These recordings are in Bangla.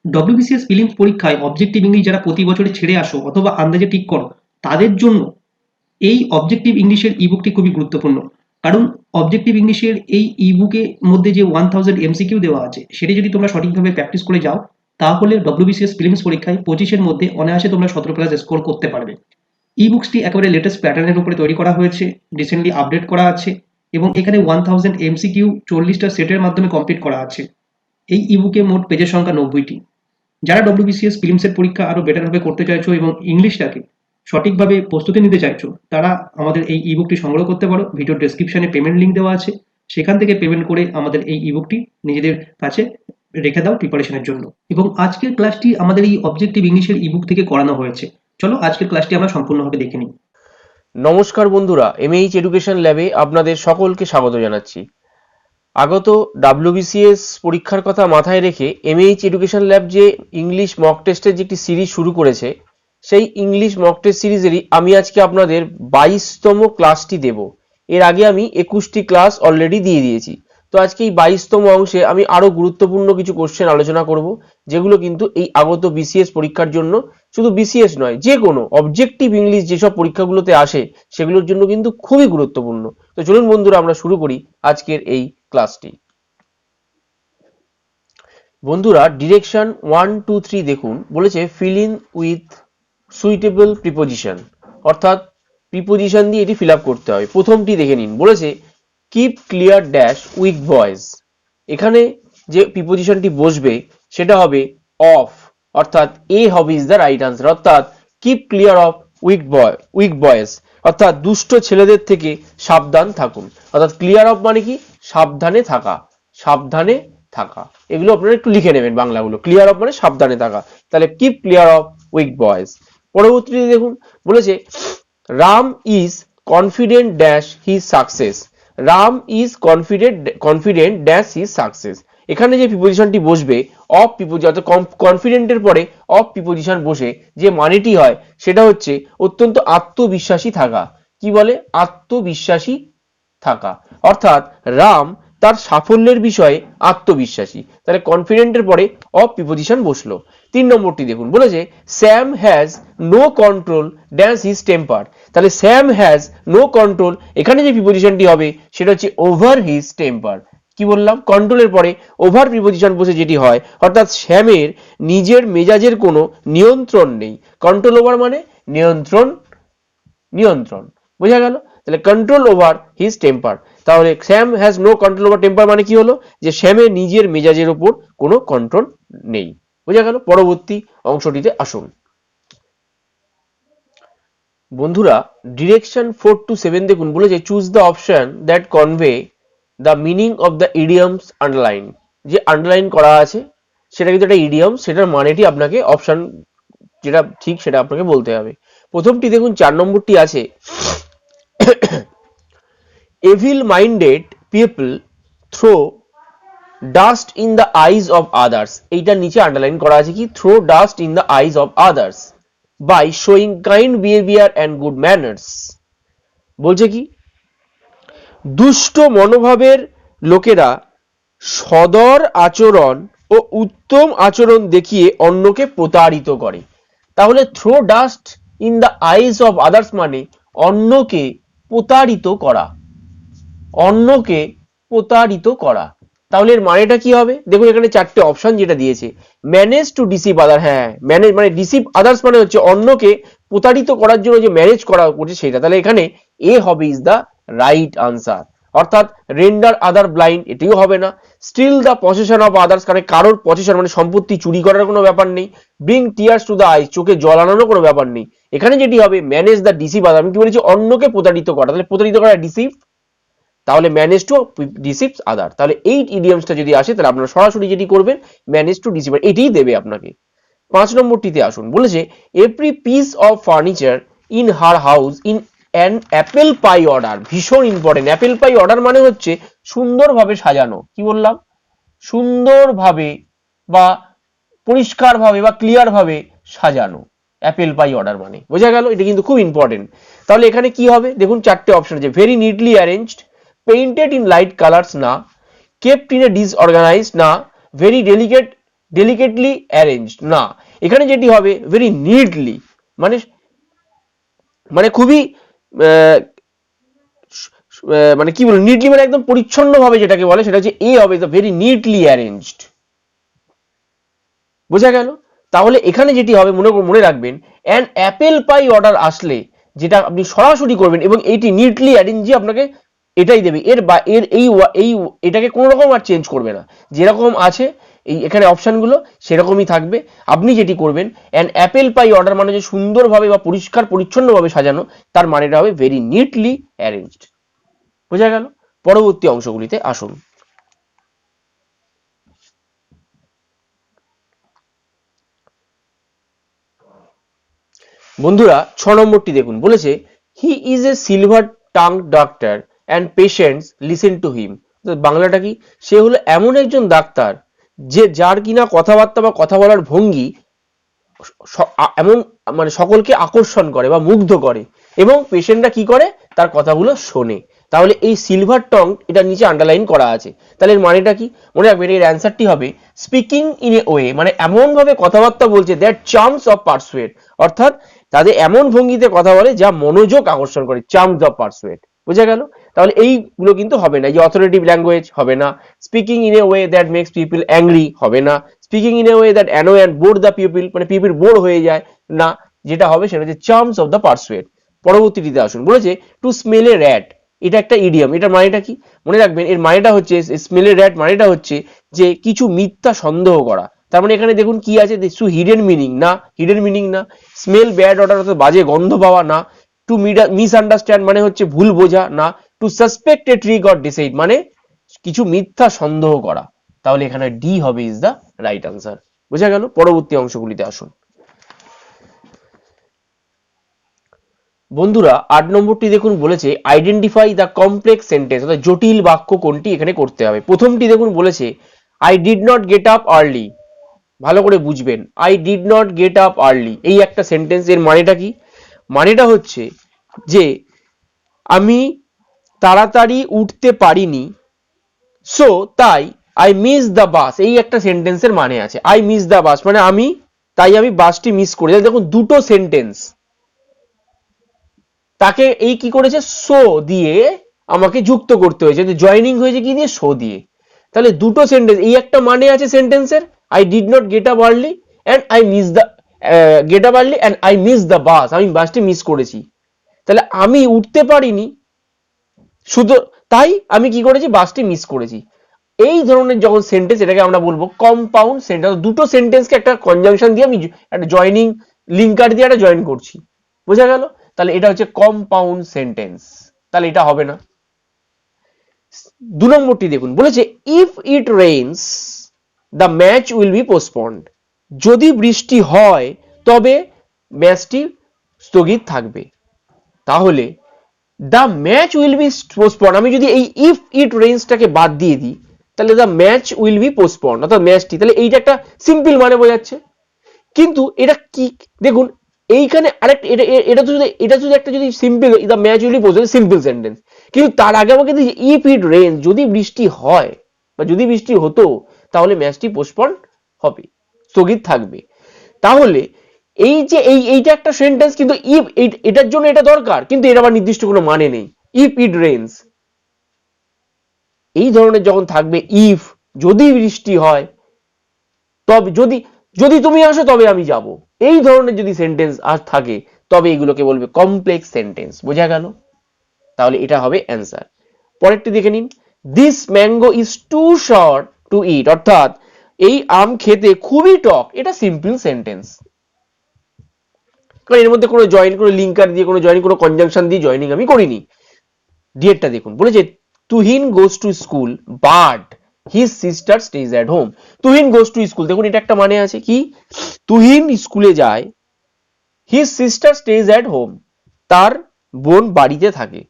ডব্লিউবিসিএস প্রিলিমস পরীক্ষায় অবজেক্টিভ ইংলিশ যারা প্রতি বছরে ছেড়ে আসো অথবা আন্দাজে ঠিক করো, তাদের জন্য এই অবজেক্টিভ ইংলিশের ইবুকটি খুবই গুরুত্বপূর্ণ। কারণ অবজেক্টিভ ইংলিশের এই ইবুকের মধ্যে যে 1000 এমসিকিউ দেওয়া আছে, সেটি যদি তোমরা সঠিকভাবে প্র্যাকটিস করে যাও, তাহলে ডব্লিউবিসিএস প্রিলিমস পরীক্ষায় 25-এর মধ্যে অনায়াসে তোমরা 17+ স্কোর করতে পারবে। ই বুকসটি একেবারে লেটেস্ট প্যাটার্নের উপরে তৈরি করা হয়েছে, রিসেন্টলি আপডেট করা আছে, এবং এখানে 1000 এমসিকিউ 40টা সেটের মাধ্যমে কমপ্লিট করা আছে। এই ইবুকে মোট পেজের সংখ্যা 90টি। যারা ডব্লিউবিসিএস প্রিলিমসের পরীক্ষা আরও বেটারভাবে করতে চাইছো এবং ইংলিশটাকে সঠিকভাবে প্রস্তুতি নিতে চাইছো, তারা আমাদের এই ইবুকটি সংগ্রহ করতে পারো। ভিডিও ডেসক্রিপশনে পেমেন্ট লিঙ্ক দেওয়া আছে, সেখান থেকে পেমেন্ট করে আমাদের এই ইবুকটি নিজেদের কাছে রেখে দাও প্রিপারেশনের জন্য। এবং আজকের ক্লাসটি আমাদের এই অবজেক্টিভ ইংলিশের ইবুক থেকে করানো হয়েছে। চলো আজকের ক্লাসটি আমরা সম্পূর্ণভাবে দেখে নিই। নমস্কার বন্ধুরা, এমএইচ এডুকেশন ল্যাবে আপনাদের সকলকে স্বাগত জানাচ্ছি। আগত ডব্লিউবিসিএস পরীক্ষার কথা মাথায় রেখে এমএইচ এডুকেশন ল্যাব যে ইংলিশ মক টেস্টের যে একটি সিরিজ শুরু করেছে, সেই ইংলিশ মক টেস্ট সিরিজেরই আমি আজকে আপনাদের 22তম ক্লাসটি দেব। এর আগে আমি 21টি ক্লাস অলরেডি দিয়ে দিয়েছি। তো আজকে এই 22তম অংশে আমি আরো গুরুত্বপূর্ণ কিছু কোশ্চেন আলোচনা করব, যেগুলো কিন্তু এই আগত বিসিএস পরীক্ষার জন্য, শুধু বিসিএস নয়, যে কোনো অবজেক্টিভ ইংলিশ যেসব পরীক্ষাগুলোতে আসে সেগুলোর জন্য কিন্তু খুবই গুরুত্বপূর্ণ। তো চলুন বন্ধুরা, আমরা শুরু করি আজকের এই ক্লাসটি। বন্ধুরা, ডিরেকশন 1, 2, 3 দেখুন। বলেছে fill in with suitable preposition, অর্থাৎ প্রিপোজিশন দিয়ে এটি ফিল আপ করতে হবে। প্রথমটি দেখে নিন, বলেছে keep clear dash weak voice. এখানে যে প্রিপোজিশনটি বসবে সেটা হবে অফ, অর্থাৎ এ হবে ইজ দ্য রাইট আনসার। অর্থাৎ কিপ ক্লিয়ার অফ উইক বয়েস, অর্থাৎ দুষ্ট ছেলেদের থেকে সাবধান থাকুন। অর্থাৎ ক্লিয়ার অফ মানে কি? সাবধানে থাকা, সাবধানে থাকা। এগুলো আপনারা একটু লিখে নেবেন বাংলাগুলো। ক্লিয়ার অফ মানে সাবধানে থাকা, তাহলে কিপ ক্লিয়ার অফ উইক বয়েস। পরবর্তীতে দেখুন, বলেছে Ram is confident dash his success. Ram is confident dash his success. এখানে যে প্রিপোজিশনটি বসবে অফ প্রিপোজিশন, অর্থাৎ কনফিডেন্টের পরে অফ প্রিপোজিশন বসে যে মানেটি হয় সেটা হচ্ছে অত্যন্ত আত্মবিশ্বাসী থাকা। কি বলে? আত্মবিশ্বাসী থাকা। অর্থাৎ রাম তার সাফল্যের বিষয়ে আত্মবিশ্বাসী, তাহলে কনফিডেন্টের পরে অফ প্রিপোজিশন বসলো। 3 নম্বরটি দেখুন, বলেছে Sam has no control dash his temper. তাহলে স্যাম হ্যাজ নো কন্ট্রোল, এখানে যে প্রিপোজিশনটি হবে সেটা হচ্ছে ওভার হিজ টেম্পার। কি বললাম? কন্ট্রোলের পরে ওভার প্রিপোজিশন বসে যেটি হয়, অর্থাৎ শ্যামের নিজের মেজাজের কোনো নিয়ন্ত্রণ নেই। কন্ট্রোল ওভার মানে নিয়ন্ত্রণ, নিয়ন্ত্রণ, বোঝা গেল? তাহলে কন্ট্রোল ওভার হিজ টেম্পার। তাহলে Sam has no control over temper মানে কি হলো? যে শ্যামের নিজের মেজাজের উপর কোনো কন্ট্রোল নেই। বোঝা গেল? পরবর্তী অংশটিতে আসুন। বন্ধুরা, ডিরেকশন 4 to 7 দেখুন। বলেছে choose the option that convey the meaning of the idioms underline. যে আন্ডারলাইন করা আছে সেটা কিন্তু একটা ইডিয়ম, সেটার মানেটি আপনাকে অপশন যেটা ঠিক সেটা আপনাকে বলতে হবে। প্রথমটি দেখুন, 4 নম্বরটি আছে evil minded people throw dust in the eyes of others. এইটার নিচে আন্ডারলাইন করা আছে কি? Throw dust in the eyes of others by showing kind behaviour and good manners. বলছে কি? দুষ্ট মনোভাবের লোকেরা সদর আচরণ ও উত্তম আচরণ দেখিয়ে অন্যকে প্রতারিত করে। তাহলে throw dust in the eyes of others মানে অন্যকে প্রতারিত করা, অন্যকে প্রতারিত করা। তাহলে এর মানেটা কি হবে? দেখুন এখানে 4টে অপশন যেটা দিয়েছে। ম্যানেজ টু ডিসিভ আদার, হ্যাঁ ম্যানেজ মানে ডিসিভ আদার্স মানে হচ্ছে অন্যকে প্রতারিত করার জন্য যে ম্যানেজ করা করছে সেটা। তাহলে এখানে এ হবে ইজ দ্য রাইট আনসার। অর্থাৎ রেন্ডার আদার ব্লাইন্ড, এটিও হবে না। Steal the possession of others, কারণ কারোর পসেশন মানে সম্পত্তি চুরি করার কোনো ব্যাপার নেই। ব্রিং টিয়ার্স টু দ্য আইস, চোখে জল আনানোর কোনো ব্যাপার নেই। এখানে যেটি হবে ম্যানেজ দ্য ডিসিভ আদার, আমি কি বলেছি? অন্যকে প্রতারিত করা। তাহলে প্রতারিত করা ডিসিভ, তাহলে ম্যানেজ টু ডিসিভস আদার। তাহলে এই ইডিয়মসটা যদি আসে তাহলে আপনারা সরাসরি যেটি করবেন ম্যানেজ টু ডিসিভ, এটাই দেবে আপনাকে। 5 নম্বরটিতে আসুন। বলেছে every piece of furniture in her house in an apple pie order. ভীষণ ইম্পর্টেন্ট। অ্যাপেল পাই অর্ডার মানে হচ্ছে সুন্দরভাবে সাজানো। কি বললাম? সুন্দরভাবে বা পরিষ্কারভাবে বা ক্লিয়ার ভাবে সাজানো অ্যাপেল পাই অর্ডার মানে। বোঝা গেল? এটা কিন্তু খুব ইম্পর্টেন্ট। তাহলে এখানে কি হবে? দেখুন 4টে অপশন আছে। Very neatly arranged, painted in light colours না, কেপ্ট ইন এ ডিসঅর্গানাইজড না, ভেরি ডেলিকেট ডেলিকেটলি অ্যারেঞ্জড, না, এখানে যেটি হবে ভেরি নিটলি, মানে মানে খুবই মানে কি বলবো, নিটলি মানে একদম পরিচ্ছন্ন ভাবে যেটাকে বলে সেটা হচ্ছে এ হবে, দ্য ভেরি নিটলি অ্যারেঞ্জড। বোঝা গেল? তাহলে এখানে যেটি হবে মনে রাখবেন, অ্যান অ্যাপেল পাই অর্ডার আসলে যেটা আপনি সরাসরি করবেন এবং এইটি নিটলি অ্যারেঞ্জ আপনাকে এটাই দেবে, এর এই এটাকে কোনো রকম আর চেঞ্জ করবে না, যেরকম আছে এই এখানে অপশনগুলো সেরকমই থাকবে। আপনি যেটি করবেন, অ্যান অ্যাপেল পাই অর্ডার মানে যে সুন্দরভাবে বা পরিষ্কার পরিচ্ছন্নভাবে সাজানো, তার মানেটা হবে ভেরি নিটলি অ্যারেঞ্জড। বোঝা গেল? পরবর্তী অংশগুলিতে আসুন। বন্ধুরা 6 নম্বরটি দেখুন, বলেছে he is a silver tongue doctor and patients listen to him. বাংলাটা কি? সে হলো এমন একজন ডাক্তার যে যার কিনা কথাবার্তা বা কথা বলার ভঙ্গি এমন মানে সকলকে আকর্ষণ করে বা মুগ্ধ করে এবং পেশেন্টরা কি করে, তার কথাগুলো শোনে। তাহলে এই সিলভার টং এটা নিচে আন্ডারলাইন করা আছে, তাহলে এর মানেটা কি? মনে রাখবেন এর অ্যান্সারটি হবে স্পিকিং ইন এ ওয়ে, মানে এমন ভাবে কথাবার্তা বলছে দ্যাট চার্মস অফ পারসুয়েট, অর্থাৎ তাদের এমন ভঙ্গিতে কথা বলে যা মনোযোগ আকর্ষণ করে, চার্মস অফ পারসুয়েট। বুঝা গেল? তাহলে এইগুলো কিন্তু হবে না, এই অথরিটিভ ল্যাঙ্গুয়েজ হবে না, speaking in a way that makes people angry হবে না, speaking in a way that annoy and bore the people, মানে পিপল বোর হয়ে যায় না, যেটা হবে সেটা হচ্ছে চার্মস অফ দ্য পারসুয়েট। পরবর্তীটিতে আসুন, বলেছে টু স্মেল এ র্যাট, এটা একটা ইডিয়াম, এটার মানেটা কি? মনে রাখবেন এর মানেটা হচ্ছে, স্মেল এ র্যাট মানেটা হচ্ছে যে কিছু মিথ্যা সন্দেহ করা। তার মানে এখানে দেখুন কি আছে, হিডেন মিনিং না, হিডেন মিনিং না। স্মেল ব্যাড অর্ডার অর্থাৎ বাজে গন্ধ পাওয়া না। টু মিসআন্ডারস্ট্যান্ড মানে হচ্ছে ভুল বোঝা না। To suspect a trick or decide মানে কিছু মিথ্যা সন্দেহ করা। তাহলে এখানে ডি হবে ইজ দ্য রাইট আনসার। বোঝা গেল? পরবর্তী অংশগুলিতে আসুন। বন্ধুরা 8 নম্বরটি দেখুন, বলেছে আইডেন্টিফাই দ্য কমপ্লেক্স সেন্টেন্স, অর্থাৎ জটিল বাক্য কোনটি এখানে করতে হবে। প্রথমটি দেখুন, বলেছে I did not get up early. ভালো করে বুঝবেন, I did not get up early এই একটা সেন্টেন্স, এর মানেটা কি? মানেটা হচ্ছে যে আমি তাড়াতাড়ি উঠতে পারিনি, সো তাই আই মিস দ্য বাস, এই একটা সেন্টেন্সের মানে আছে। আই মিস দ্য বাস মানে আমি বাসটি মিস করি। দেখুন দুটো সেন্টেন্স, তাকে এই কি করেছে, সো দিয়ে আমাকে যুক্ত করতে হয়েছে, জয়নিং হয়েছে কি দিয়ে, সো দিয়ে। তাহলে দুটো সেন্টেন্স, এই একটা মানে আছে সেন্টেন্সের, I did not get up early and I miss the get up early and I miss the bus, আমি বাসটি মিস করেছি। তাহলে আমি উঠতে পারিনি, শুধু তাই আমি কি করেছি, বাসটি মিস করেছি। এই ধরনের যখন সেন্টেন্স, এটাকে আমরা বলবো কম্পাউন্ড সেন্টেন্স। দুটো সেন্টেন্সকে একটা কনজাংশন দিয়ে আমি একটা জয়নিং লিঙ্কার দিয়ে একটা জয়েন করছি। বোঝা গেল? তাহলে এটা হচ্ছে কম্পাউন্ড সেন্টেন্স, তাহলে এটা হবে না। 2 নম্বরটি দেখুন, বলেছে if it rains the match will be postponed, যদি বৃষ্টি হয় তবে ম্যাচটি স্থগিত থাকবে। তাহলে the match will be postponed, আমি যদি এই ইফ ইট রেইনসটাকে বাদ দিয়ে দিই, তাহলে the match will be postponed অর্থাৎ ম্যাচটি, তাহলে এইটা একটা সিম্পল মানে বোঝাচ্ছে। কিন্তু এটা কি দেখুন, এইখানে আরেকটা এটা যদি একটা যদি simple, the match will be postponed simple sentence, কিন্তু তার আগে আমাকে দিয়েছে ইফ ইট রেইন, যদি বৃষ্টি হয় বা যদি বৃষ্টি হতো তাহলে ম্যাচটি পোস্টপন্ড হবে, স্থগিত থাকবে। তাহলে এই যে এইটা একটা সেন্টেন্স, কিন্তু ইফ এটার জন্য এটা দরকার, কিন্তু এর আবার নির্দিষ্ট কোনো মানে নেই। ইফ ইট রেইনস, এই ধরনের যখন থাকবে ইফ, যদি বৃষ্টি হয়, তবে যদি যদি তুমি আসো তবে আমি যাব, এই ধরনের যদি সেন্টেন্স আর থাকে তবে এগুলোকে বলবে কমপ্লেক্স সেন্টেন্স। বোঝা গেল? তাহলে এটা হবে অ্যান্সার। পরেরটি দেখে নিন, this mango is too short to eat, অর্থাৎ এই আম খেতে খুবই টক, এটা সিম্পল সেন্টেন্স, কারণ এর মধ্যে কোনো জয়েন, কোনো লিঙ্কার দিয়ে, কোনো জয়েন, কোনো কনজাংশন দিয়ে জয়েনিং আমি করিনি। ডিএরটা দেখুন, বলেছে Tuhin goes to school but his sister stage at home. Tuhin goes to school, দেখুন এটা একটা মানে আছে কি, তুহিন স্কুলে যায়, his sister stage at home, তার বোন বাড়িতে থাকে।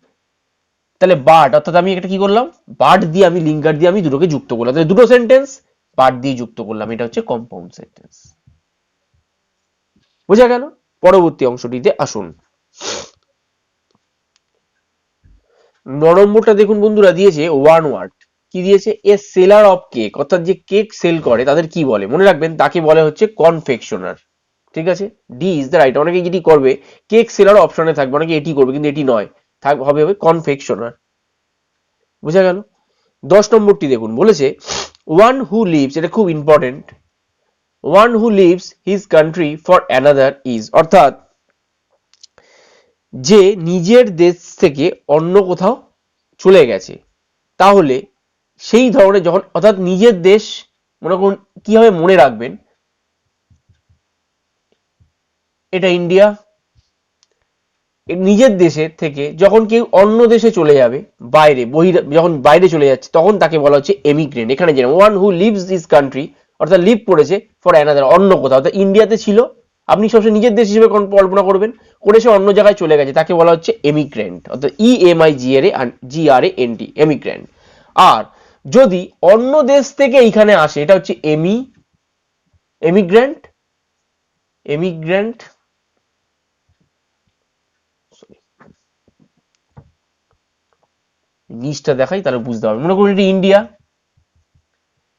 তাহলে বাট অর্থাৎ আমি এটা কি করলাম, বাট দিয়ে আমি লিঙ্কার দিয়ে আমি দুটোকে যুক্ত করলাম, তাহলে দুটো সেন্টেন্স বাট দিয়ে যুক্ত করলাম, এটা হচ্ছে কম্পাউন্ড সেন্টেন্স। বোঝা গেল? পরবর্তী অংশটিতে আসুন। 9 নম্বরটা দেখুন বন্ধুরা, দিয়েছে ওয়ান ওয়ার্ড, কি দিয়েছে, এ সেলার অফ কেক, অর্থাৎ যে কেক সেল করে তাদের কি বলে, মনে রাখবেন তাকে বলে হচ্ছে কনফেকশনার। ঠিক আছে, ডি ইজ দ্য রাইট। অনেকে যেটি করবে কেক সেলার অপশনে থাকবে, অনেকে এটি করবে কিন্তু এটি নয়, হবে কনফেকশনার। বুঝা গেল। 10 নম্বরটি দেখুন, বলেছে ওয়ান হু লিভস, এটা খুব important, one who lives his country for another is, অর্থাৎ যে নিজের দেশ থেকে অন্য কোথাও চলে গেছে, তাহলে সেই ধরনের যখন, অর্থাৎ নিজের দেশ, মনে করুন কিভাবে মনে রাখবেন, এটা ইন্ডিয়া, নিজের দেশের থেকে যখন কেউ অন্য দেশে চলে যাবে, বাইরে যখন বাইরে চলে যাচ্ছে, তখন তাকে বলা হচ্ছে এমিগ্রেন্ট। এখানে যেমন one who lives this country, অর্থাৎ লিভ করেছে ফর অ্যানাদার, অন্য কোথাও, অর্থাৎ ইন্ডিয়াতে ছিল, আপনি সবসময় নিজের দেশ হিসেবে কল্পনা করবেন, করে সে অন্য জায়গায় চলে গেছে, তাকে বলা হচ্ছে এমিগ্রেন্ট, অর্থাৎ EMIGRANT, এমিগ্রেন্ট। আর যদি অন্য দেশ থেকে এইখানে আসে, এটা হচ্ছে এমিগ্রেন্ট, এমিগ্রেন্ট, নিচটা দেখাই তাহলে বুঝতে পারবেন। মনে করুন এটি ইন্ডিয়া,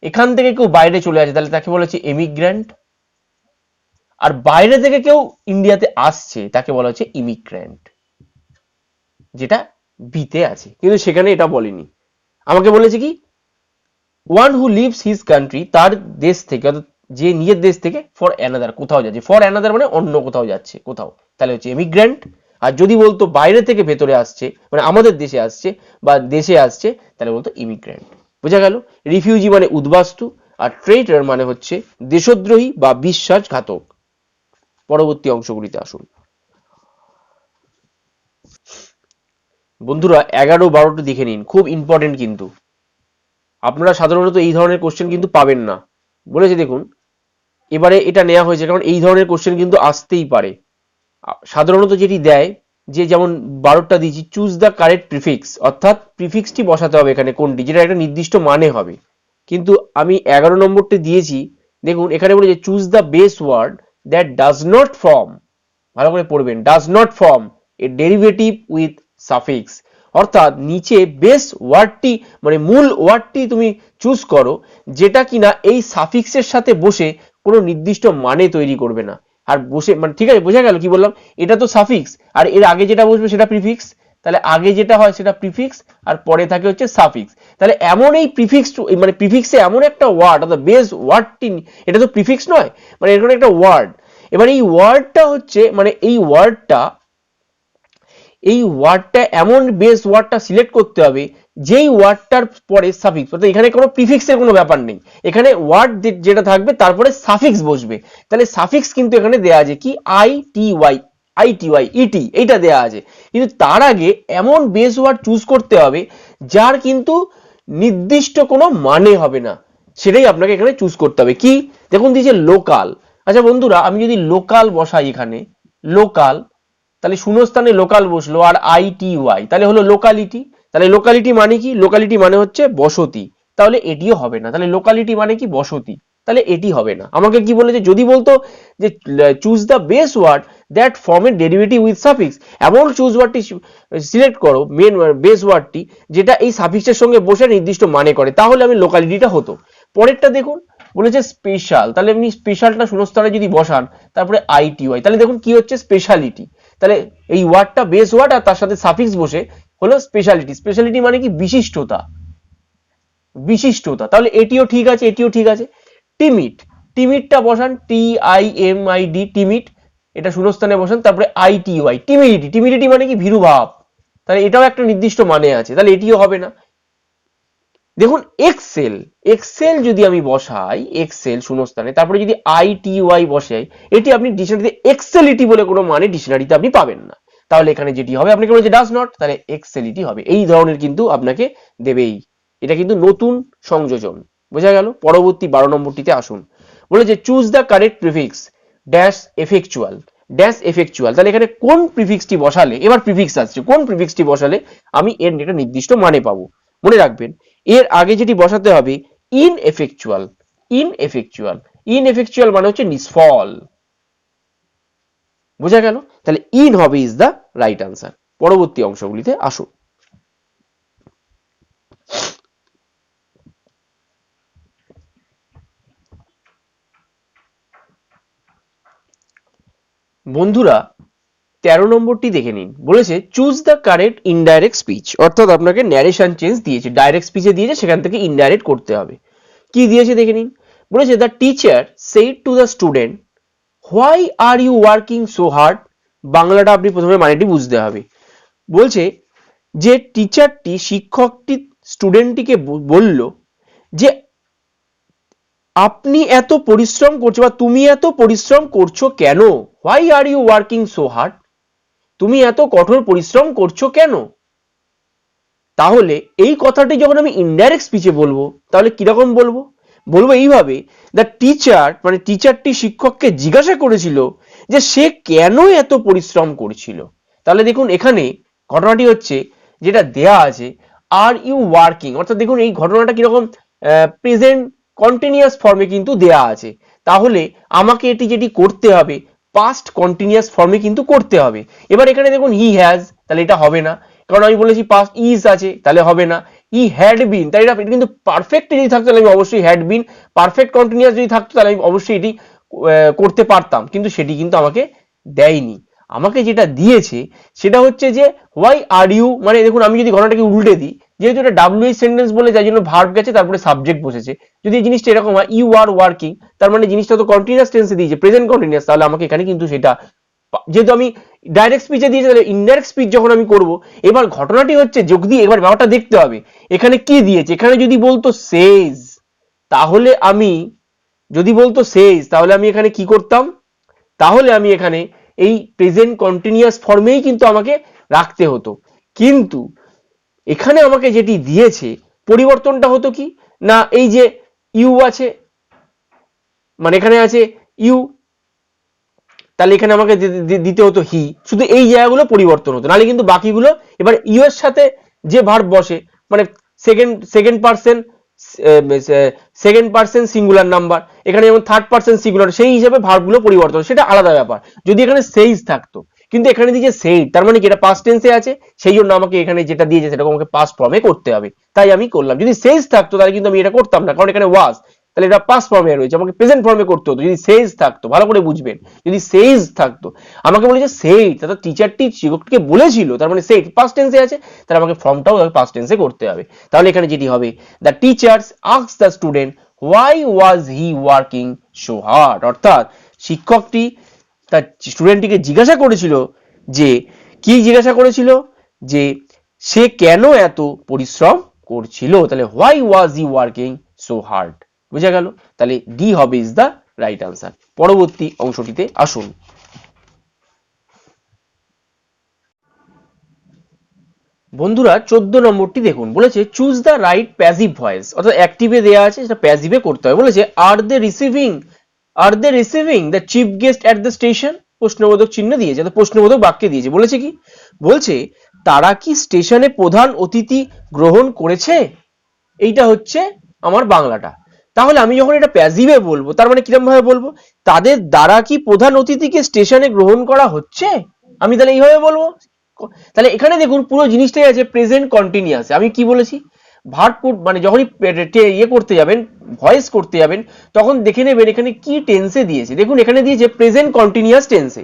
এখান থেকে কেউ বাইরে চলে আসে, তাহলে তাকে বলা হচ্ছে এমিগ্রেন্ট। আর বাইরে থেকে কেউ ইন্ডিয়াতে আসছে, তাকে বলা হচ্ছে ইমিগ্রেন্ট, যেটা বিতে আছে, কিন্তু সেখানে এটা বলেনি। আমাকে বলেছে কি, one who lives his country, তার দেশ থেকে, অর্থাৎ যে নিজের দেশ থেকে ফর অ্যানাদার, কোথাও যাচ্ছে, ফর অ্যানাদার মানে অন্য কোথাও যাচ্ছে, কোথাও, তাহলে হচ্ছে এমিগ্রেন্ট। আর যদি বলতো বাইরে থেকে ভেতরে আসছে, মানে আমাদের দেশে আসছে বা দেশে আসছে, তাহলে বলতো ইমিগ্রেন্ট। বোঝা গেল। রিফিউজি মানে উদ্বাস্তু, আর ট্রেইটর মানে হচ্ছে দেশদ্রোহী বা বিশ্বাসঘাতক। পরবর্তী অংশগুলিতে আসুন। বন্ধুরা 11-12টা দেখে নিন, খুব ইম্পর্টেন্ট কিন্তু, আপনারা সাধারণত এই ধরনের কোশ্চেন কিন্তু পাবেন না। বলেছে দেখুন, এবারে এটা নেওয়া হয়েছে কারণ এই ধরনের কোশ্চেন কিন্তু আসতেই পারে। সাধারণত যেটি দেয়, যে যেমন 12টা দিয়েছি, চুজ দ্য কারেক্ট প্রিফিক্স, অর্থাৎ প্রিফিক্সটি বসাতে হবে এখানে কোনটি, যেটা একটা নির্দিষ্ট মানে হবে। কিন্তু আমি 11 নম্বরটি দিয়েছি, দেখুন এখানে বলেছে choose the base word that does not form, ভালো করে পড়বেন, does not form a derivative with suffix, অর্থাৎ নিচে বেস ওয়ার্ডটি মানে মূল ওয়ার্ডটি তুমি চুজ করো, যেটা কিনা এই সাফিক্সের সাথে বসে কোনো নির্দিষ্ট মানে তৈরি করবে না। আর বসে মানে, ঠিক আছে, বোঝা গেল কি বললাম, এটা তো সাফিক্স, আর এর আগে যেটা বসবে সেটা প্রিফিক্স, তাহলে আগে যেটা হয় সেটা প্রিফিক্স, আর পরে থাকে হচ্ছে সাফিক্স। তাহলে এমন এই প্রিফিক্স, মানে প্রিফিক্সে এমন একটা ওয়ার্ড, অর্থাৎ বেস ওয়ার্ডটি, এটা তো প্রিফিক্স নয়, মানে এরকম একটা ওয়ার্ড। এবার এই ওয়ার্ডটা হচ্ছে, মানে এই ওয়ার্ডটা এমন বেস ওয়ার্ডটা সিলেক্ট করতে হবে যেই ওয়ার্ডটার পরে সাফিক্স, অর্থাৎ এখানে কোনো প্রিফিক্সের কোনো ব্যাপার নেই, এখানে ওয়ার্ড যেটা থাকবে তারপরে সাফিক্স বসবে। তাহলে সাফিক্স কিন্তু এখানে দেয়া আছে কি, ITY, এইটা দেয়া আছে, কিন্তু তার আগে এমন বেস ওয়ার্ড চুজ করতে হবে যার কিন্তু নির্দিষ্ট কোনো মানে হবে না, সেটাই আপনাকে এখানে চুজ করতে হবে। কি দেখুন দিয়েছে লোকাল। আচ্ছা বন্ধুরা, আমি যদি লোকাল বসাই এখানে, লোকাল, তাহলে শূন্যস্থানে লোকাল বসলো, আর ITY, তাহলে হলো লোকালিটি। তাহলে লোকালিটি মানে কি, লোকালিটি মানে হচ্ছে বসতি, তাহলে এটিও হবে না। তাহলে লোকালিটি মানে কি, বসতি, তাহলে এটি হবে না। আমাকে কি বলেছে, যদি বলতো যে choose the base word that form a derivative with suffix, এমন চুজ ওয়ার্ডটি সিলেক্ট করো, মেন বেস ওয়ার্ডটি যেটা এই সাফিক্সের সঙ্গে বসে নির্দিষ্ট মানে করে, তাহলে আমি লোকালিটিটা হতো। পরেরটা দেখুন, বলেছে স্পেশাল, তাহলে আপনি স্পেশালটা শূন্যস্থানে যদি বসান, তারপরে ITY, তাহলে দেখুন কি হচ্ছে, স্পেশালিটি। তাহলে এই ওয়ার্ডটা বেস ওয়ার্ড আর তার সাথে সাফিক্স বসে হলো স্পেশালিটি। স্পেশালিটি মানে কি, বিশিষ্টতা, বিশিষ্টতা, তাহলে এটিও ঠিক আছে, এটিও ঠিক আছে। টিমিড, টিমিডটা বসান, TIMID, টিমিড, এটা শূন্যস্থানে বসান, তারপরে ITY, টিমিডিটি, টিমিডিটি মানে কি, ভীরুভাব, তাহলে এটাও একটা নির্দিষ্ট মানে আছে, তাহলে এটিও হবে না। দেখুন এক্সেল, এক্সেল যদি আমি বসাই, এক্সেল শূন্যস্থানে, তারপরে যদি ITY বসাই, এটি আপনি ডিকশনারিতে এক্সেলিটি বলে কোনো মানে ডিকশনারিতে আপনি পাবেন না, তাহলে এখানে যেটি হবে, আপনাকে বলেছে ডাজ নট, তাহলে এক্সেলিটি হবে। এই ধরনের কিন্তু আপনাকে দেবেই, এটা কিন্তু নতুন সংযোজন। বোঝা গেল। পরবর্তী 12 নম্বরটিতে আসুন, বলেছে choose the correct prefix dash effectual, dash effectual, তাহলে এখানে কোন প্রিফিক্সটি বসালে, এবার প্রিফিক্স আসছে, কোন প্রিফিক্সটি বসালে আমি এর একটা নির্দিষ্ট মানে পাবো। মনে রাখবেন এর আগে যেটি বসাতে হবে ইনএফেক্চুয়াল, ইনএফেক্চুয়াল, ইনএফেক্চুয়াল মানে হচ্ছে নিষ্ফল। বোঝা গেল। তাহলে ইন হবে ইজ দ্য রাইট আনসার। পরবর্তী অংশগুলিতে আসুন। বন্ধুরা 13 নম্বরটি দেখে নিন, বলেছে choose the correct indirect speech, অর্থাৎ আপনাকে ন্যারেশন চেঞ্জ দিয়েছে, ডাইরেক্ট স্পিচে দিয়েছে, সেখান থেকে ইনডাইরেক্ট করতে হবে। কি দিয়েছে দেখে নিন, বলেছে the teacher said to the student why are you working so hard. বাংলাটা আপনি প্রথমে মানেটি বুঝতে হবে। বলছে যে টিচারটি, শিক্ষকটি স্টুডেন্টটিকে বলল যে আপনি এত পরিশ্রম করছো বা তুমি এত পরিশ্রম করছো কেন, why are you working so hard, তুমি এত কঠোর পরিশ্রম করছো কেন। তাহলে এই কথাটি যখন আমি ইনডাইরেক্ট স্পিচে বলবো তাহলে কিরকম বলবো, বলবো এইভাবে, দ্য টিচার মানে টিচারটি শিক্ষককে জিজ্ঞাসা করেছিল যে সে কেন এত পরিশ্রম করছিল। তাহলে দেখুন এখানে ঘটনাটি হচ্ছে যেটা দেয়া আছে আর ইউ ওয়ার্কিং, অর্থাৎ দেখুন এই ঘটনাটা কিরকম প্রেজেন্ট কন্টিনিউয়াস ফর্মে কিন্তু দেয়া আছে। তাহলে আমাকে এটি যেটি করতে হবে পাস্ট কন্টিনিউয়াস ফর্মে কিন্তু করতে হবে। এবার এখানে দেখুন হি হ্যাজ, তাহলে এটা হবে না, কারণ আমি বলেছি পাস্ট ইজ আছে, তাহলে হবে না। ই হ্যাড বিন, তাই এটা কিন্তু পারফেক্ট যদি থাকতো তাহলে আমি অবশ্যই হ্যাড বিন, পারফেক্ট কন্টিনিউয়াস যদি থাকতো তাহলে আমি অবশ্যই এটি করতে পারতাম, কিন্তু সেটি কিন্তু আমাকে দেয়নি। আমাকে যেটা দিয়েছে সেটা হচ্ছে যে হোয়াই আর ইউ, মানে দেখুন আমি যদি ঘটনাটাকে উল্টে দিই, যেহেতু এটা ডাব্লিউএইচ সেন্টেন্স বলে যার জন্য ভার্ব গেছে তারপরে সাবজেক্ট বসেছে, যদি এই জিনিসটা এরকম হয় ইউ আর ওয়ার্কিং, তার মানে জিনিসটা তো কন্টিনিউয়াস টেন্সে দিয়েছে, প্রেজেন্ট কন্টিনিউয়াস, তাহলে আমাকে এখানে কিন্তু সেটা, যেহেতু আমি ডাইরেক্ট স্পিচে দিয়েছি তাহলে ইনডাইরেক্ট স্পিচ যখন আমি করব, এবার ঘটনাটি হচ্ছে যোগ দিয়ে এবার ব্যাপারটা দেখতে হবে এখানে কি দিয়েছে। এখানে যদি বলতো সেজ, তাহলে আমি, যদি বলতো সেজ তাহলে আমি এখানে কি করতাম, তাহলে আমি এখানে এই প্রেজেন্ট কন্টিনিউয়াস ফর্মেই কিন্তু আমাকে রাখতে হতো। কিন্তু এখানে আমাকে যেটি দিয়েছে পরিবর্তনটা হতো কি না, এই যে ইউ আছে, মানে এখানে আছে ইউ, তাহলে এখানে আমাকে দিতে হতো হি, শুধু এই জায়গাগুলো পরিবর্তন হতো, নাহলে কিন্তু বাকিগুলো, এবার ইউ এর সাথে যে ভার্ব বসে, মানে সেকেন্ড পার্সন সিঙ্গুলার নাম্বার, এখানে যেমন থার্ড পার্সন সিঙ্গুলার, সেই হিসেবে ভার্বগুলো পরিবর্তন, সেটা আলাদা ব্যাপার। যদি এখানে সেইজ থাকতো, কিন্তু এখানে দিয়েছে সেইড, তার মানে কি এটা পাস্ট টেন্সে আছে, সেই জন্য আমাকে এখানে যেটা দিয়েছে সেটা আমাকে পাস্ট ফর্মে করতে হবে, তাই আমি করলাম। যদি সেইজ থাকতো তাহলে কিন্তু আমি এটা করতাম না, কারণ এখানে ওয়াজ, তাহলে এটা পাস্ট ফর্মে রয়েছে, আমাকে প্রেজেন্ট ফর্মে করতে হতো। যদি সেইজ থাকতো, ভালো করে বুঝবেন, যদি সেইজ থাকতো, আমাকে বলেছে সেইড, অর্থাৎ টিচারটি শিক্ষককে বলেছিল, তার মানে সেইড পাস্ট টেন্সে আছে, তাহলে আমাকে ফর্মটাও পাস্ট টেন্সে করতে হবে। তাহলে এখানে যেটি হবে, the teachers asked the student why was he working so hard, অর্থাৎ শিক্ষকটি তার স্টুডেন্টটিকে জিজ্ঞাসা করেছিল যে, কি জিজ্ঞাসা করেছিল, যে সে কেন এত পরিশ্রম করছিল। তাহলে why was he working so hard, বুঝা গেল। তাহলে ডি হবে ইজ দ্য রাইট আনসার। পরবর্তী অংশটিতে আসুন। বন্ধুরা 14 নম্বরটি দেখুন, বলেছে choose the right passive voice, অর্থাৎ অ্যাক্টিভে দেয়া আছে, সেটা প্যাসিভে করতে হবে। বলেছে are they receiving the chief guest at the station, প্রশ্নবোধক চিহ্ন দিয়েছে, প্রশ্নবোধক বাক্যে দিয়েছে। বলেছে কি, বলছে তারা কি স্টেশনে প্রধান অতিথি গ্রহণ করেছে, এইটা হচ্ছে আমার বাংলাটা। তাহলে আমি যখন এটা প্যাসিভে বলবো, তার মানে কিরকম ভাবে বলবো, তাদের দ্বারা কি প্রধান অতিথিকে স্টেশনে গ্রহণ করা হচ্ছে, আমি তাহলে এইভাবে বলবো। তাহলে এখানে দেখুন পুরো জিনিসটাই আছে প্রেজেন্ট কন্টিনিউয়াস। আমি কি বলেছি, ভার্ব মানে যখনই ইয়ে করতে যাবেন, ভয়েস করতে যাবেন, তখন দেখে নেবেন এখানে কি টেন্সে দিয়েছে। দেখুন এখানে দিয়েছে প্রেজেন্ট কন্টিনিউয়াস টেন্সে,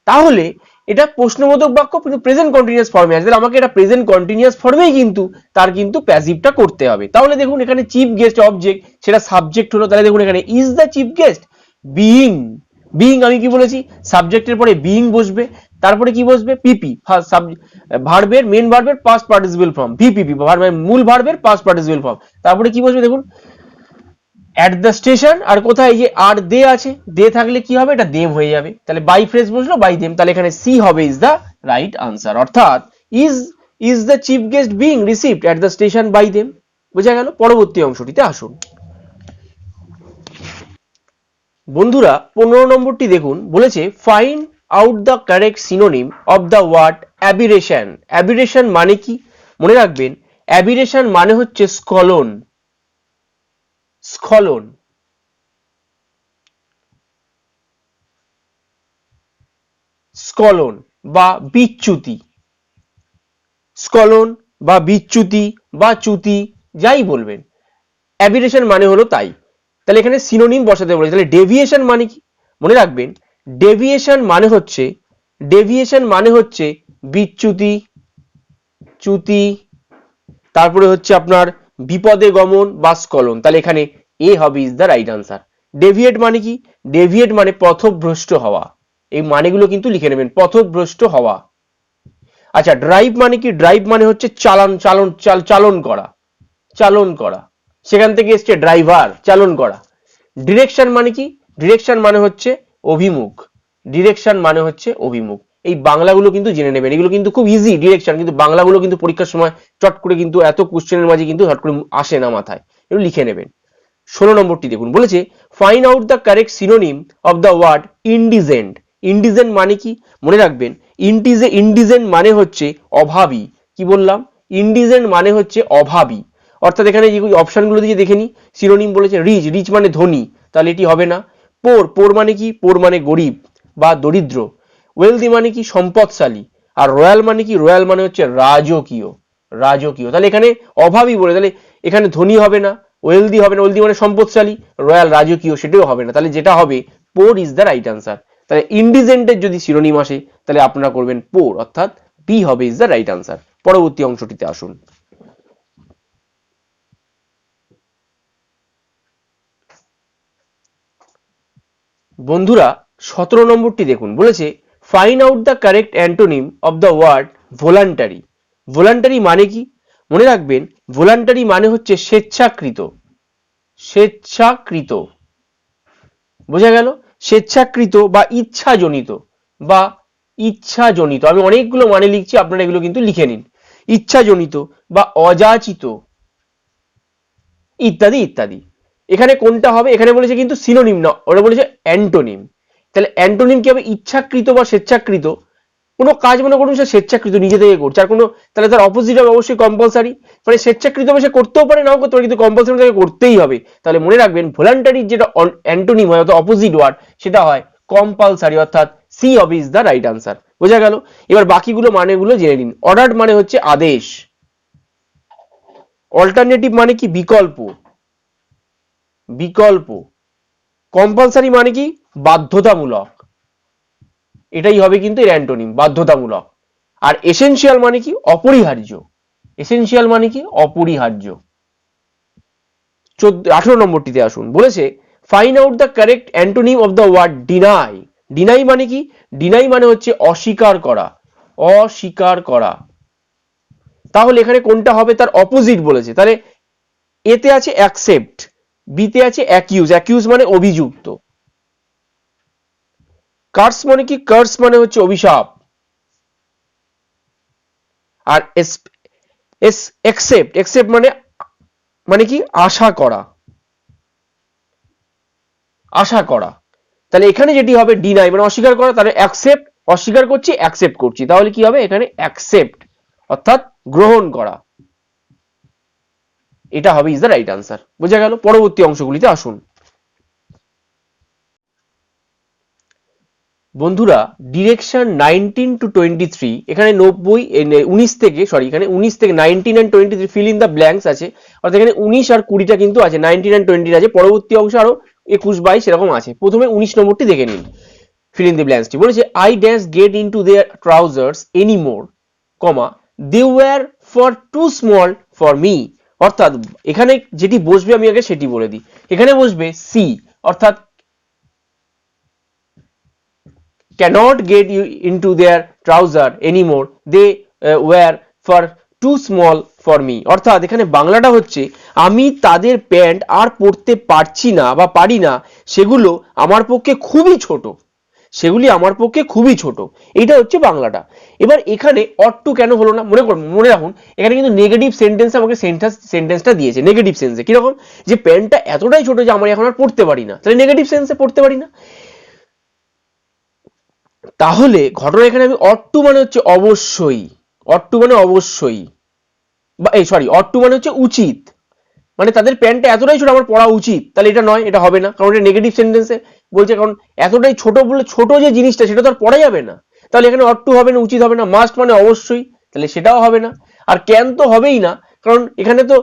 তাহলে এটা প্রশ্নবোধক বাক্য কিন্তু প্রেজেন্ট কন্টিনিউয়াস ফর্মে আছে, তাহলে আমাকে এটা প্রেজেন্ট কন্টিনিউয়াস ফর্মেই কিন্তু তার কিন্তু প্যাসিভটা করতে হবে। তাহলে দেখুন এখানে চিফ গেস্ট অবজেক্ট, সেটা সাবজেক্ট হলো, তাহলে দেখুন এখানে is the chief guest, being, being আমি কি বলেছি, সাবজেক্টের পরে বিইং বসবে, তারপরে কি বসবে পিপি, ভার্বের মেন ভার্বের পাস্ট পার্টিসিপল ফর্ম, ভিপিপি মূল ভার্বের পাস্ট পার্টিসিপল ফর্ম, তারপরে কি বসবে দেখুন অ্যাট দ্য স্টেশন, আর কোথায় এই যে আর দে আছে, দে থাকলে কি হবে, এটা দেম হয়ে যাবে, তাহলে বাই ফ্রেজ বসলো বাই দেম, তাহলে এখানে সি হবে ইজ দ্য রাইট আনসার, অর্থাৎ is the chief guest being received at the station by them. বোঝা গেল। পরবর্তী অংশটিতে আসুন। বন্ধুরা 15 নম্বরটি দেখুন, বলেছে find out the correct synonym of the word aberration. Aberration মানে কি, মনে রাখবেন অ্যাবিরেশন মানে হচ্ছে স্খলন, স্খলন, স্খলন বা বিচ্যুতি, স্খলন বা বিচ্যুতি বা চ্যুতি যাই বলবেন, অ্যাবিরেশন মানে হলো তাই। তাহলে এখানে সিনোনিম বসাতে বলেছে। তাহলে ডেভিয়েশন মানে কি, মনে রাখবেন ডেভিয়েশন মানে হচ্ছে বিচ্যুতি, চ্যুতি, তারপরে হচ্ছে আপনার বিপদে গমন বা স্খলন। তাহলে এখানে এ হবে is the right answer. Deviate মানে কি? ডেভিয়েট মানে পথভ্রষ্ট হওয়া। এই মানেগুলো কিন্তু লিখে নেবেন, পথভ্রষ্ট হওয়া। আচ্ছা, ড্রাইভ মানে কি? ড্রাইভ মানে হচ্ছে চালন করা, সেখান থেকে এসছে ড্রাইভার, চালন করা। ডিরেকশন মানে কি? ডিরেকশন মানে হচ্ছে অভিমুখ। এই বাংলাগুলো কিন্তু জেনে নেবেন, এগুলো কিন্তু খুব ইজি ডিরেকশন, কিন্তু বাংলাগুলো কিন্তু পরীক্ষার সময় চট করে কিন্তু এত কোশ্চেনের মাঝে কিন্তু চট করে আসে না মাথায়, এগুলো লিখে নেবেন। 16 নম্বরটি দেখুন, বলেছে find out the correct synonym of the word indigent. Indigent মানে কি? মনে রাখবেন, ইনডিজেন্ট মানে হচ্ছে অভাবী। কি বললাম? ইনডিজেন্ট মানে হচ্ছে অভাবী। অর্থাৎ এখানে যে অপশনগুলো দিয়ে দেখে নি, সিনোনিম বলেছে রিচ মানে ধনী, তাহলে এটি হবে না। পোর মানে কি? পোর মানে গরিব বা দরিদ্র। ওয়েলদি মানে কি? সম্পদশালী। আর রয়্যাল মানে কি? রয়্যাল মানে হচ্ছে রাজকীয়। তাহলে এখানে অভাবী বলে, তাহলে এখানে ধনী হবে না, ওয়েলদি হবে না, ওয়েলদি মানে সম্পদশালী, রয়্যাল রাজকীয় সেটাও হবে না। তাহলে যেটা হবে পোর ইজ দ্য রাইট আনসার। তাহলে ইনডিজেন্টের যদি সিনোনিম আসে তাহলে আপনারা করবেন পোর, অর্থাৎ বি হবে ইজ দ্য রাইট আনসার। পরবর্তী অংশটিতে আসুন। বন্ধুরা 17 নম্বরটি দেখুন, বলেছে find out the correct antonym of the word voluntary. Voluntary মানে কি? মনে রাখবেন, ভলান্টারি মানে হচ্ছে স্বেচ্ছাকৃত। বোঝা গেল? স্বেচ্ছাকৃত বা ইচ্ছাজনিত। আমি অনেকগুলো মানে লিখছি, আপনারা এগুলো কিন্তু লিখে নিন। ইচ্ছাজনিত বা অযাচিত ইত্যাদি ইত্যাদি। এখানে কোনটা হবে? এখানে বলেছে কিন্তু সিনোনিম না, ওরা বলেছে অ্যান্টোনিম। তাহলে অ্যান্টোনিম কি হবে? ইচ্ছাকৃত বা স্বেচ্ছাকৃত। কোনো কাজ মনে করুন সে স্বেচ্ছাকৃত নিজে থেকে করছে, আর কোনো, তাহলে তার অপোজিট হবে অবশ্যই কম্পালসারি। মানে স্বেচ্ছাকৃত সে করতেও পারে, নাও করতে পারে, কিন্তু কম্পালসারি তাকে করতেই হবে। তাহলে মনে রাখবেন, ভলান্টারির যেটা অ্যান্টোনিম হয় অর্থাৎ অপোজিট ওয়ার্ড, সেটা হয় কম্পালসারি, অর্থাৎ সি হবে ইজ দ্য রাইট আনসার। বোঝা গেল? এবার বাকিগুলো মানেগুলো জেনে নিন। অর্ডার মানে হচ্ছে আদেশ। অল্টারনেটিভ মানে কি? বিকল্প। কম্পালসারি মানে কি? বাধ্যতামূলক। এটাই হবে কিন্তু এর অ্যান্টোনিম, বাধ্যতামূলক। আর এসেনশিয়াল মানে কি? অপরিহার্য। 18 নম্বরটিতে আসুন, বলেছে find out the correct antonym of the word deny. Deny মানে কি? ডিনাই মানে হচ্ছে অস্বীকার করা। তাহলে এখানে কোনটা হবে? তার অপোজিট বলেছে। তাহলে এতে আছে অ্যাকসেপ্ট, বিতে আছে অ্যাকিউজ মানে অভিযুক্ত। কার্স মানে কি? কার্স মানে হচ্ছে অভিশাপ। আর একসেপ্ট মানে কি? আশা করা। তাহলে এখানে যেটি হবে ডিনাই মানে অস্বীকার করা, তাহলে অ্যাকসেপ্ট, অস্বীকার করছি, অ্যাকসেপ্ট করছি, তাহলে কি হবে? এখানে অ্যাকসেপ্ট, অর্থাৎ গ্রহণ করা। এটা হবে ইজ দ্য রাইট আনসার। বোঝা গেল? পরবর্তী অংশগুলিতে আসুন। বন্ধুরা ডিরেকশন 19 to 23, এখানে 19 থেকে 19 and 23 feel in the blanks আছে, অর্থাৎ এখানে 19 আর 20টা কিন্তু আছে, 19 and 20 আছে। পরবর্তী অংশ আরো 21, 22 এরকম আছে। প্রথমে 19 নম্বরটি দেখে নিন, ফিল ইন দ্য ব্ল্যাঙ্কসটি। বলেছে I dash get into their trousers anymore, they were for too small for me. অর্থাৎ এখানে যেটি বসবে আমি আগে সেটি বলে দিই। এখানে বসবে সি, অর্থাৎ cannot get you into their trouser anymore, they were for too small for me। অর্থাৎ এখানে বাংলাটা হচ্ছে আমি তাদের প্যান্ট আর পরতে পারছি না বা পারি না, সেগুলি আমার পক্ষে খুবই ছোট। এইটা হচ্ছে বাংলাটা। এবার এখানে অট টু কেন হলো না? মনে রাখুন, এখানে কিন্তু নেগেটিভ সেন্টেন্সে আমাকে সেন্টেন্সটা দিয়েছে নেগেটিভ সেন্সে। কিরকম? যে প্যান্টটা এতটাই ছোট যে আমরা এখন আর পড়তে পারি না, তাহলে নেগেটিভ সেন্সে পড়তে পারি না। তাহলে ঘটনা এখানে আমি অট টু মানে হচ্ছে অবশ্যই, অট টু মানে হচ্ছে উচিত, মানে তাদের প্যান্টটা এতটাই ছোট আমার পরা উচিত, তাহলে এটা নয়, এটা হবে না, কারণ এটা নেগেটিভ সেন্টেন্সে বলছে। কারণ এতটাই ছোট বলে, ছোট যে জিনিসটা সেটা তো আর পড়া যাবে না, তাহলে এখানে অট টু হবে না, উচিত হবে না। মাস্ট মানে অবশ্যই, তাহলে সেটাও হবে না। আর ক্যান তো হবেই না, কারণ এখানে তো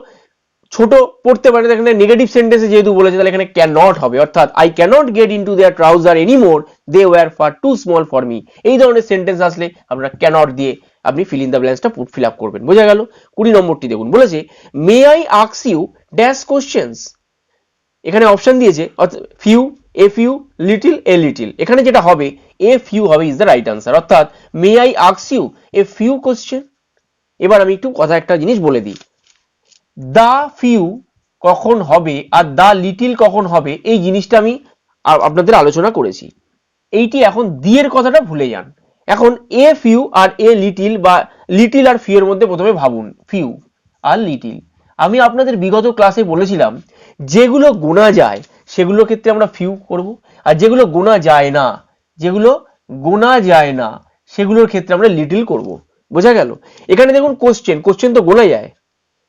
ছোট পড়তে পারে, এখানে নেগেটিভ সেন্টেন্সে যেহেতু বলেছে তাহলে এখানে ক্যান নট হবে, অর্থাৎ I cannot get into their trouser anymore, they were far too small for me. এই ধরনের সেন্টেন্স আসলে আপনারা ক্যানট দিয়ে আপনি ফিল ইন দ্য ব্ল্যাঙ্কসটা ফিল আপ করবেন। বোঝা গেল? 20 নম্বরটি দেখুন, বলেছে may I ask you dash questions. এখানে অপশন দিয়েছে few, a few, little, a little. এখানে যেটা হবে এ ফিউ হবে ইজ দ্য রাইট আনসার, অর্থাৎ may I ask you a few question. এবার আমি একটু একটা জিনিস বলে দিই, দা ফিউ কখন হবে আর দা লিটিল কখন হবে এই জিনিসটা আমি আপনাদের আলোচনা করেছি। এইটি এখন দিয়ের কথাটা ভুলে যান। এখন এ ফিউ আর এ লিটিল বা লিটিল আর ফিউ এর মধ্যে প্রথমে ভাবুন, ফিউ আর লিটিল। আমি আপনাদের বিগত ক্লাসে বলেছিলাম যেগুলো গোনা যায় সেগুলোর ক্ষেত্রে আমরা ফিউ করব, আর যেগুলো গোনা যায় না, যেগুলো গোনা যায় না সেগুলোর ক্ষেত্রে আমরা লিটিল করব। বোঝা গেল? এখানে দেখুন কোশ্চেন তো গোনা যায়,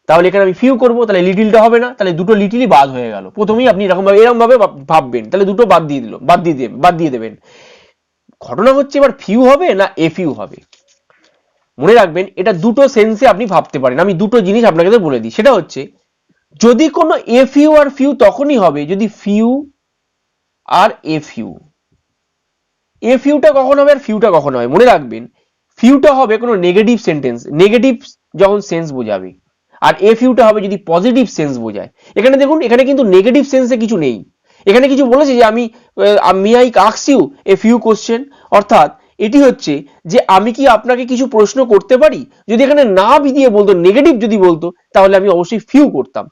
তাহলে এখানে আমি ফিউ করবো, তাহলে লিটিলটা হবে না, তাহলে দুটো লিটিলই বাদ হয়ে গেল। প্রথমেই আপনি এরকম ভাবে ভাববেন, তাহলে দুটো বাদ দিয়ে দেবেন। ঘটনা হচ্ছে এবার ফিউ হবে না এ ফিউ হবে। মনে রাখবেন এটা দুটো সেন্সে আপনি ভাবতে পারেন। আমি দুটো জিনিস আপনাকে বলে দিই, সেটা হচ্ছে যদি কোনো এ ফিউ আর ফিউ তখনই হবে যদি ফিউ আর এ ফিউ। এ ফিউটা কখন হবে আর ফিউটা কখন হবে? মনে রাখবেন ফিউটা হবে কোনো নেগেটিভ সেন্টেন্স, নেগেটিভ যখন সেন্স বোঝাবে, আর এ ফিউটা হবে যদি পজিটিভ সেন্স বোঝায়। এখানে দেখুন এখানে কিন্তু নেগেটিভ সেন্সে কিছু নেই, এখানে কিছু বলেছে যে আমি I ask you a few question, অর্থাৎ এটি হচ্ছে যে আমি কি আপনাকে কিছু প্রশ্ন করতে পারি। যদি এখানে না দিয়ে বলতো, নেগেটিভ যদি বলতো, তাহলে আমি অবশ্যই ফিউ করতাম।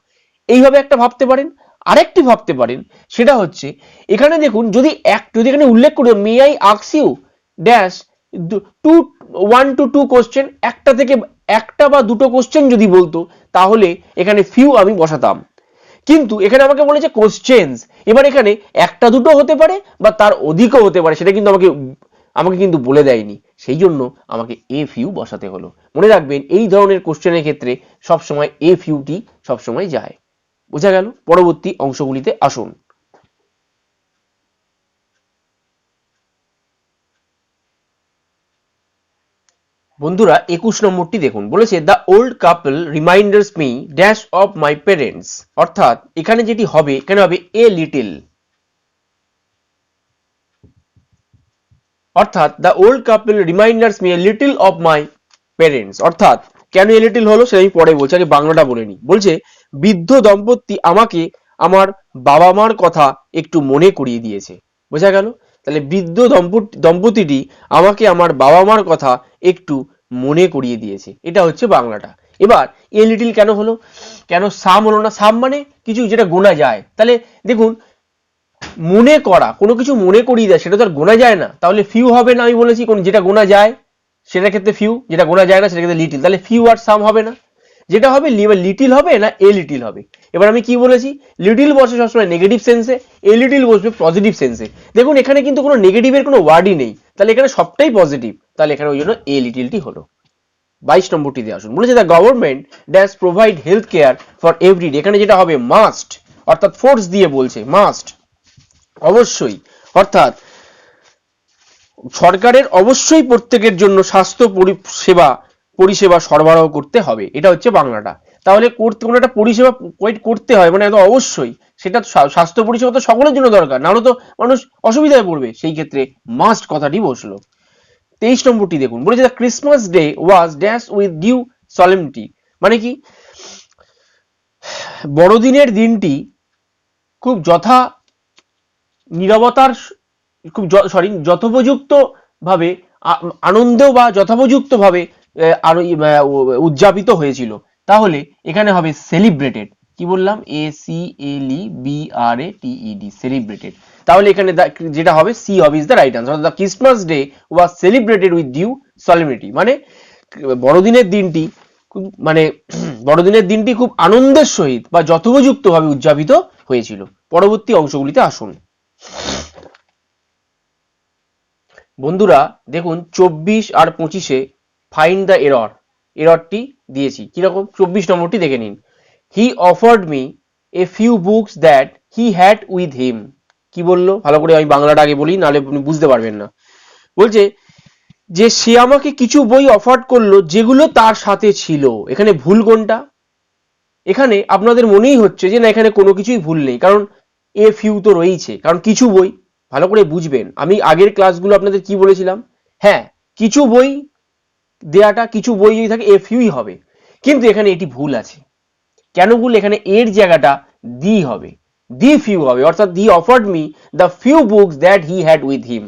এইভাবে একটা ভাবতে পারেন। আরেকটি ভাবতে পারেন, সেটা হচ্ছে এখানে দেখুন যদি এখানে উল্লেখ করে may I ask you dash to 1 to 2 question, একটা বা দুটো কোশ্চেন যদি বলতো তাহলে এখানে ফিউ আমি বসাতাম। কিন্তু এখানে আমাকে বলেছে কোশ্চেন্স, এবার এখানে একটা দুটো হতে পারে বা তার অধিকও হতে পারে, সেটা কিন্তু আমাকে কিন্তু বলে দেয়নি, সেই জন্য আমাকে এ ফিউ বসাতে হলো। মনে রাখবেন এই ধরনের কোশ্চেনের ক্ষেত্রে সবসময় এ ফিউটি সবসময় যায়। বোঝা গেল? পরবর্তী অংশগুলিতে আসুন। বন্ধুরা 21 নম্বরটি দেখুন, বলেছে the old couple reminders me dash of my parents, অর্থাৎ এখানে যেটি হবে এখানে হবে এ লিটিল, অর্থাৎ the old couple reminders me a little of my parents. অর্থাৎ কেন এ লিটিল হলো সেটা আমি পরে বলছি, আগে বাংলাটা বলে নি। বলছে বৃদ্ধ দম্পতি আমাকে আমার বাবা মার কথা একটু মনে করিয়ে দিয়েছে। বোঝা গেল? তাহলে বৃদ্ধ দম্পতিটি আমাকে আমার বাবা মার কথা একটু মনে করিয়ে দিয়েছে, এটা হচ্ছে বাংলাটা। এবার এ লিটিল কেন হলো, কেন সাম হলো না? সাম মানে কিছু যেটা গোনা যায়। তাহলে দেখুন মনে করা, কোনো কিছু মনে করিয়ে দেয় সেটা তো আর গোনা যায় না, তাহলে ফিউ হবে না। আমি বলেছি কোন যেটা গোনা যায় সেটার ক্ষেত্রে ফিউ, যেটা গোনা যায় না সেটার ক্ষেত্রে লিটিল, তাহলে ফিউ আর সাম হবে না। যেটা হবে লিটিল হবে না এ লিটিল হবে। এবার আমি কি বলেছি, লিটিল বসে সবসময় নেগেটিভ সেন্সে, এ লিটিল বসবে পজিটিভ সেন্সে। দেখুন এখানে কিন্তু কোনো নেগেটিভের কোনো ওয়ার্ডই নেই, তাহলে এখানে সবটাই পজিটিভ, তাহলে এখানে ওই জন্য এ লিটিলটি হলো। 22 নম্বরটি দিয়ে আসুন, বলেছে the government dash provide health care for everyday. এখানে যেটা হবে মাস্ট, অর্থাৎ ফোর্স দিয়ে বলছে মাস্ট, অবশ্যই, অর্থাৎ সরকারের অবশ্যই প্রত্যেকের জন্য স্বাস্থ্য পরিষেবা সরবরাহ করতে হবে, এটা হচ্ছে বাংলাটা। তাহলে কোনো একটা পরিষেবা করতে হয় মানে অবশ্যই সেটা স্বাস্থ্য পরিষেবা তো সকলের জন্য দরকার, নাহলে তো মানুষ অসুবিধায় পড়বে, সেই ক্ষেত্রে মাস্ট কথাটি বসলো। 23 নম্বরটি দেখুন, বলেছে the Christmas day was dash with due solemnity, মানে কি বড়দিনের দিনটি খুব নীরবতার যথোপযুক্ত ভাবে আনন্দ বা যথোপযুক্ত ভাবে উদযাপিত হয়েছিল। তাহলে এখানে হবে সেলিব্রেটেড, কি বললাম, ACLEBRATED, সেলিব্রেটেড। তাহলে এখানে যেটা হবে সি হবে is the right answer. The Christmas day was celebrated with due solemnity, মানে বড়দিনের দিনটি খুব আনন্দের সহিত বা যথোপযুক্ত ভাবে উদযাপিত হয়েছিল। পরবর্তী অংশগুলিতে আসুন। বন্ধুরা দেখুন 24 আর 25-এ ফাইন্ড দ্য এররটি দিয়েছি কিরকম, 24 নম্বরটি দেখে নিন। হি offered me a few books that he had with him. কি বললো ভালো করে আমি বাংলাটা আগে বলি, নাহলে আপনি বুঝতে পারবেন না। বলছে যে সে আমাকে কিছু বই অফার করলো যেগুলো তার সাথে ছিল। এখানে ভুল কোনটা? এখানে আপনাদের মনেই হচ্ছে যে না এখানে কোনো কিছুই ভুল নেই, কারণ এ ফিউ তো রয়েছে, কারণ কিছু বই, ভালো করে বুঝবেন আমি আগের ক্লাসগুলো আপনাদের কি বলেছিলাম, হ্যাঁ কিছু বই দেয়াটা, কিছু বই যদি থাকে এ ফিউই হবে, কিন্তু এখানে এটি ভুল আছে। কেন ভুল? এখানে এর জায়গাটা দি হবে, দি ফিউ হবে, অর্থাৎ হি offered me the few books that he had with him.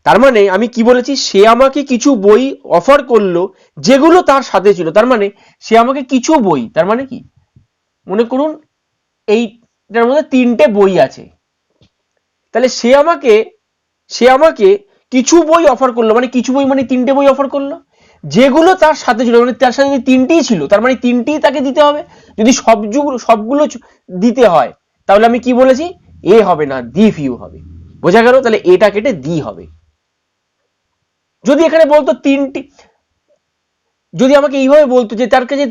তার মানে আমি কি বলেছি, সে আমাকে কিছু বই অফার করলো যেগুলো তার সাথে ছিল, তার মানে সে আমাকে কিছু বই, তার মানে কি, মনে করুন এইটার মধ্যে 3টে বই আছে, তাহলে সে আমাকে কিছু বই অফার করলো, মানে কিছু বই মানে 3টে বই অফার করলো যেগুলো তার সাথে ছিল, মানে তার সাথে যদি 3টিই ছিল তার মানে 3টিই তাকে দিতে হবে। যদি সবগুলো দিতে হয় তাহলে আমি কি বলেছি, এ হবে না, দি ফিউ হবে। বোঝা গেল? তাহলে এটা কেটে দি হবে। যদি এখানে বলতো 3টি, যদি আমাকে এইভাবে বলতো যে তার কাছে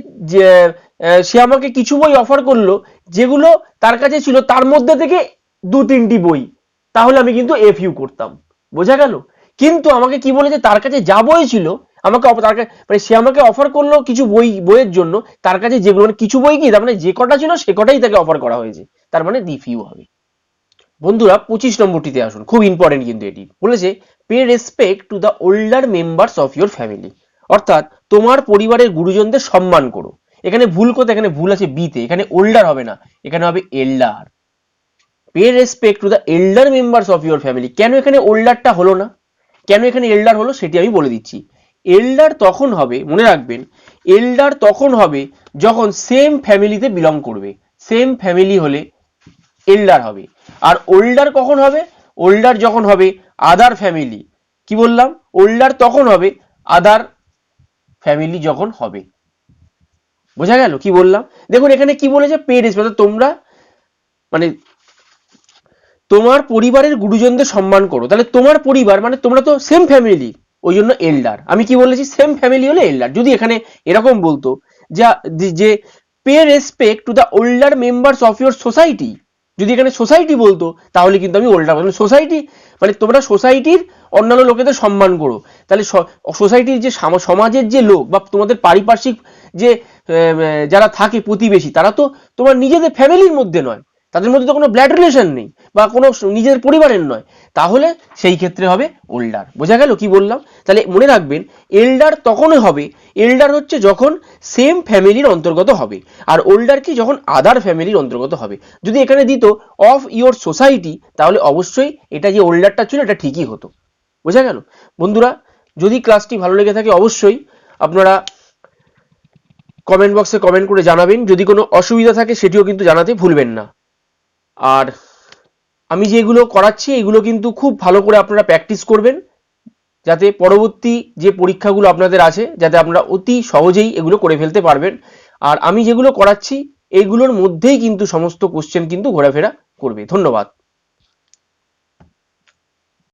সে আমাকে কিছু বই অফার করলো যেগুলো তার কাছে ছিল তার মধ্যে থেকে 2-3টি বই, তাহলে আমি কিন্তু এফ ইউ করতাম। বোঝা গেল? কিন্তু আমাকে কি বলেছে, তার কাছে যা বই ছিল আমাকে মানে সে আমাকে অফার করলো কিছু বইয়ের জন্য, তার কাছে যেগুলো, মানে কিছু বই কি, তার মানে যে কটা ছিল সে কটাই তাকে অফার করা হয়েছে, তার মানে দি ফিউ হবে। বন্ধুরা 25 নম্বরটিতে আসুন, খুব ইম্পর্টেন্ট কিন্তু এটি বলেছে, pay respect to the older members of your family, অর্থাৎ তোমার পরিবারের গুরুজনদের সম্মান করো। এখানে ভুল কোথায়? এখানে ভুল আছে বিতে, এখানে ওল্ডার হবে না, এখানে হবে এল্ডার। Pay respect to the এল্ডার members of your family. কেন এখানে ওল্ডারটা হলো না, কেন এখানে এল্ডার হলো সেটি আমি বলে দিচ্ছি। এল্ডার তখন হবে, মনে রাখবেন, এল্ডার তখন হবে যখন সেম ফ্যামিলিতে বিলং করবে, সেম ফ্যামিলি হলে এল্ডার হবে। আর ওল্ডার কখন হবে? ওল্ডার যখন হবে আদার ফ্যামিলি। কি বললাম? ওল্ডার তখন হবে আদার ফ্যামিলি যখন হবে। বোঝা গেল কি বললাম? দেখুন এখানে কি বলেছে, পে রেসপেক্ট, তোমরা মানে তোমার পরিবারের গুরুজনদের সম্মান করো, তাহলে তোমার পরিবার মানে তোমরা তো সেম ফ্যামিলি, ওই জন্য এল্ডার। আমি কি বলেছি, সেম ফ্যামিলি হলে এল্ডার। যদি এখানে এরকম বলতো যে pay respect to the older members of your society, যদি এখানে সোসাইটি বলতো তাহলে কিন্তু আমি ওল্ডার, মানে সোসাইটি মানে তোমরা সোসাইটির অন্যান্য লোকেদের সম্মান করো, তাহলে সোসাইটির যে সমাজের যে লোক বা তোমাদের পারিপার্শ্বিক যে যারা থাকে প্রতিবেশী, তারা তো তোমার নিজেদের ফ্যামিলির মধ্যে নয়, তাদের মধ্যে তো কোনো ব্লাড রিলেশন নেই বা কোনো নিজের পরিবারের নয়, তাহলে সেই ক্ষেত্রে হবে ওল্ডার। বোঝা গেল কি বললাম? তাহলে মনে রাখবেন, এল্ডার তখনই হবে, এল্ডার হচ্ছে যখন সেম ফ্যামিলির অন্তর্গত হবে, আর ওল্ডার কি, যখন আদার ফ্যামিলির অন্তর্গত হবে। যদি এখানে দিত অফ ইওর সোসাইটি, তাহলে অবশ্যই এটা যে ওল্ডারটা ছিল এটা ঠিকই হতো। বোঝা গেল? বন্ধুরা যদি ক্লাসটি ভালো লেগে থাকে অবশ্যই আপনারা কমেন্ট বক্সে কমেন্ট করে জানাবেন, যদি কোনো অসুবিধা থাকে সেটিও কিন্তু জানাতে ভুলবেন না। আর আমি যেগুলো করাচ্ছি এগুলো কিন্তু খুব ভালো করে আপনারা প্র্যাকটিস করবেন, যাতে পরবর্তী যে পরীক্ষাগুলো আপনাদের আছে যাতে আপনারা অতি সহজেই এগুলো করে ফেলতে পারবেন। আর আমি যেগুলো করাচ্ছি এইগুলোর মধ্যেই কিন্তু সমস্ত কোশ্চেন কিন্তু ঘোরাফেরা করবে। ধন্যবাদ।